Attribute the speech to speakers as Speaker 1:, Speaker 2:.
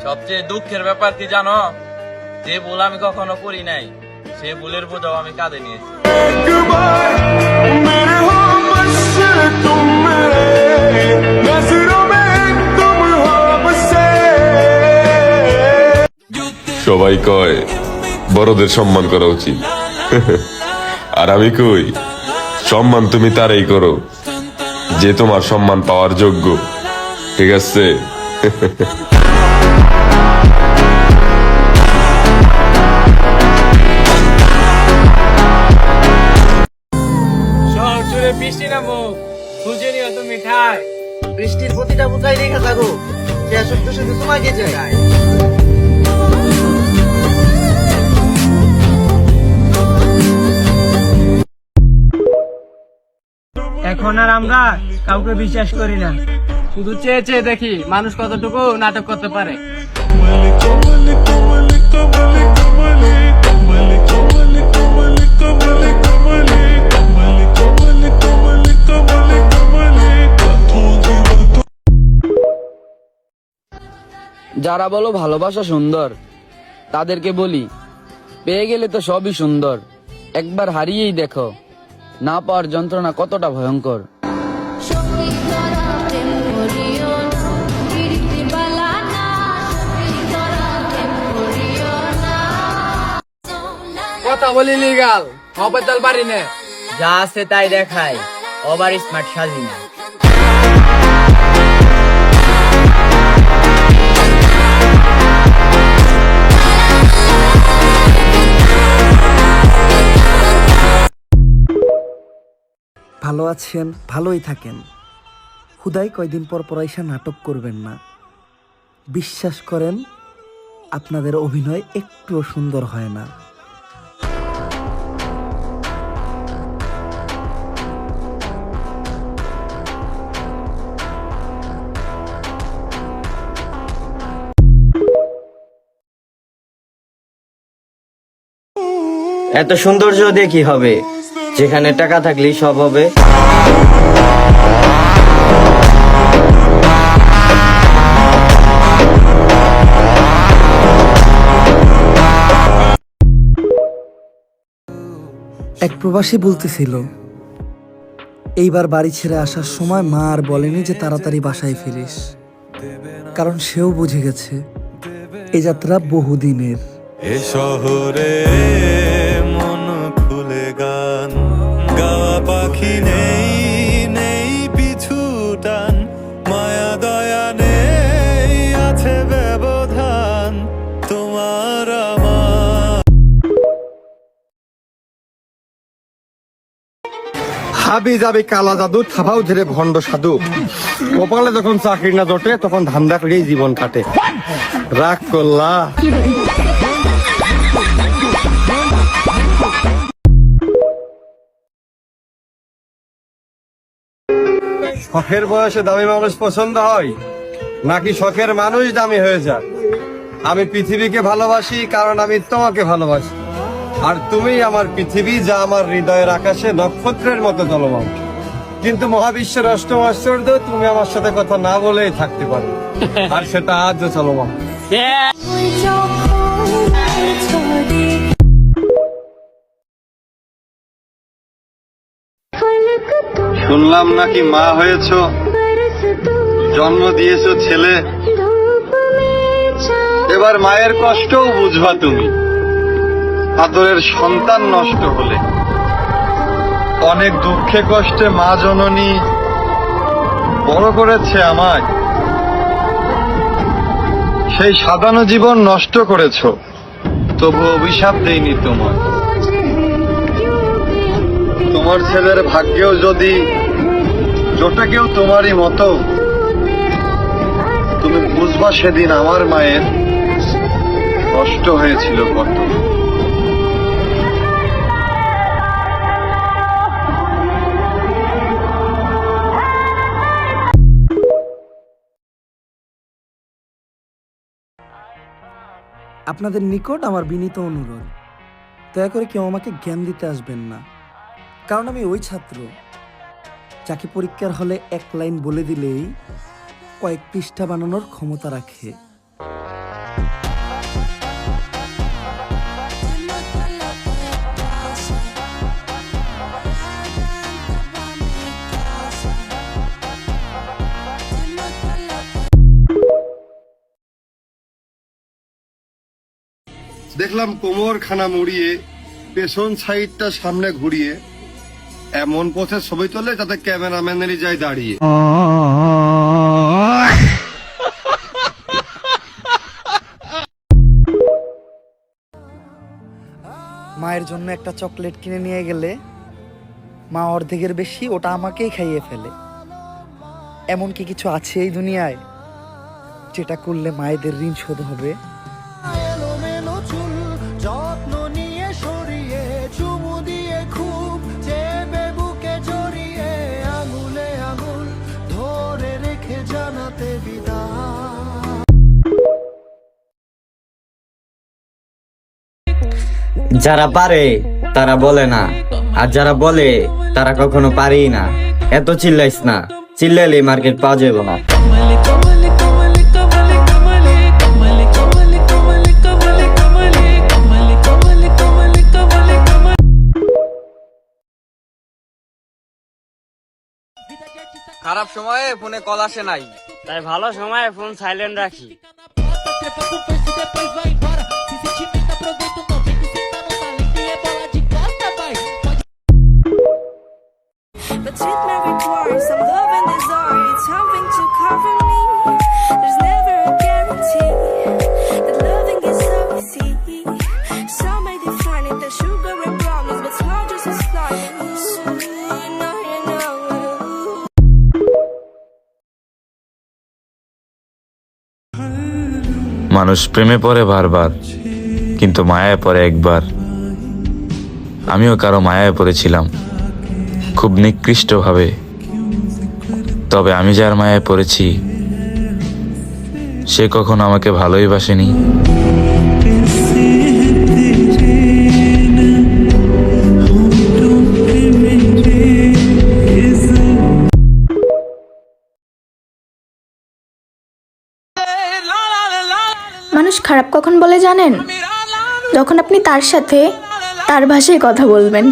Speaker 1: সবচেয়ে দুঃখের ব্যাপার কি জানো, যে ভুল আমি কখনো করি নাই সে ভুলের বোঝাও আমি কাঁধে নিয়েছি।
Speaker 2: সবাই কয় বড়দের সম্মান করা উচিত, আর আমি কই সম্মান তুমি তারই করো যে তোমার সম্মান পাওয়ার যোগ্য। ঠিক আছে?
Speaker 1: শহর জুড়ে বৃষ্টি নামুক, খুঁজে নিও তুমি ঠাই।
Speaker 3: বৃষ্টির প্রতিটা বুকাই লেখা থাকো, সে সত্য শুধু তোমাকে যায়।
Speaker 4: এখন আর আমরা কাউকে বিশ্বাস করি না, শুধু চেয়ে চেয়ে দেখি মানুষ কতটুকু নাটক করতে পারে।
Speaker 5: যারা বলো ভালোবাসা সুন্দর, তাদেরকে বলি পেয়ে গেলে তো সবই সুন্দর, একবার হারিয়েই দেখো না পাওয়ার যন্ত্রণা কতটা ভয়ঙ্কর।
Speaker 4: কথা বলি লিগাল, অপেতাল পারি না।
Speaker 3: যা আছে তাই দেখায়, ওভার স্মার্ট সাজি না।
Speaker 6: ভালো আছেন, ভালোই থাকেন। হুদাই কয়দিন পর পরাইসা নাটক করবেন না। বিশ্বাস করেন আপনাদের অভিনয় একটুও সুন্দর হয় না।
Speaker 3: এত সৌন্দর্য দিয়ে কি হবে, যেখানে টাকা থাকলেই সব হবে।
Speaker 6: এক প্রবাসী বলতেছিল, এইবার বাড়ি ছেড়ে আসার সময় মা আর বলেনি যে তাড়াতাড়ি বাসায় ফিরিস, কারণ সেও বুঝে গেছে এই যাত্রা বহুদিনের।
Speaker 7: এ শহরে মন খুলে গান গাওয়া পাখি নেই, নেই পিছু টান, মায়া দয়া নেই, আছে ব্যবধান তোমার আমার।
Speaker 8: হাবি যাবি কালা জাদু, থাবাও ধরে ভণ্ড সাধু। কপালে যখন চাকরি না জোটে তখন ধান্দা করেই জীবন কাটে। রাগ করলা? শখের বয়সে দামি মানুষ পছন্দ হয় নাকি শখের মানুষ দামি হয়ে যায়? আমি পৃথিবীকে ভালোবাসি কারণ আমি তোমাকে ভালোবাসি, আর তুমি আমার পৃথিবী, যা আমার হৃদয়ের আকাশে নক্ষত্রের মতো জ্বলমান। কিন্তু মহাবিশ্বের অষ্টম আশ্চর্য, তুমি আমার সাথে কথা না বলেই থাকতে পারো, আর সেটা আজও চলমান। শুনলাম নাকি মা হয়েছো, জন্ম দিয়েছো ছেলে, এবার মায়ের কষ্টও বুঝবা তুমি। আদরের সন্তান নষ্ট হলে অনেক দুঃখে কষ্টে মা জননী বড় করেছে আমায়, সেই সাধারণ জীবন নষ্ট করেছো, তবু অভিশাপ দেইনি তোমার। তোমার ছেলের ভাগ্যেও যদি জোটে কেউ তোমারই মতো, তুমি বুঝবা সেদিন আমার মায়ের কষ্ট হয়েছিল কত।
Speaker 6: আপনাদের নিকট আমার বিনীত অনুরোধ, দয়া করে কেউ আমাকে জ্ঞান দিতে আসবেন না, কারণ আমি ওই ছাত্র যাকে পরীক্ষার হলে এক লাইন বলে দিলেই কয়েক পৃষ্ঠা বানানোর ক্ষমতা রাখে।
Speaker 8: দেখলাম কোমর খানা মুড়িয়ে পেছন সাইডটা সামনে ঘুরিয়ে এমন পথে ছবি তোলে যাতে ক্যামেরাম্যানেরই যায় দাঁড়িয়ে।
Speaker 6: মায়ের জন্য একটা চকলেট কিনে নিয়ে গেলে মা অর্ধেকের বেশি ওটা আমাকেই খাইয়ে ফেলে। এমন কি কিছু আছে এই দুনিয়ায় যেটা করলে মায়েদের ঋণ শোধ হবে?
Speaker 9: যারা পারে তারা বলে না, আর যারা বলে তারা কখনো পারেই না। এত চিল্লাইস না, চিল্লাইলে মার্কেট পাওয়া যাবে না।
Speaker 5: খারাপ সময়ে ফোনে কল আসে নাই,
Speaker 4: তাই ভালো সময় ফোন সাইলেন্ট রাখি।
Speaker 10: But with my reports, I'm loving this art. It's helping to cover me. There's never a guarantee that loving is so easy. Some may define it as sugar and promise, but it's not just a slide.
Speaker 1: মানুষ প্রেমে পড়ে বারবার, কিন্তু মায়ায় পড়ে একবার। আমিও কারো মায়ায় পড়েছিলাম, খুব নিকৃষ্টভাবে। তবে আমি যার মায়ায় পড়েছি সে কখনো আমাকে ভালোই বাসেনি।
Speaker 10: মানুষ খারাপ কখন বলে জানেন? যখন আপনি তার সাথে তার ভাষায় কথা বলবেন।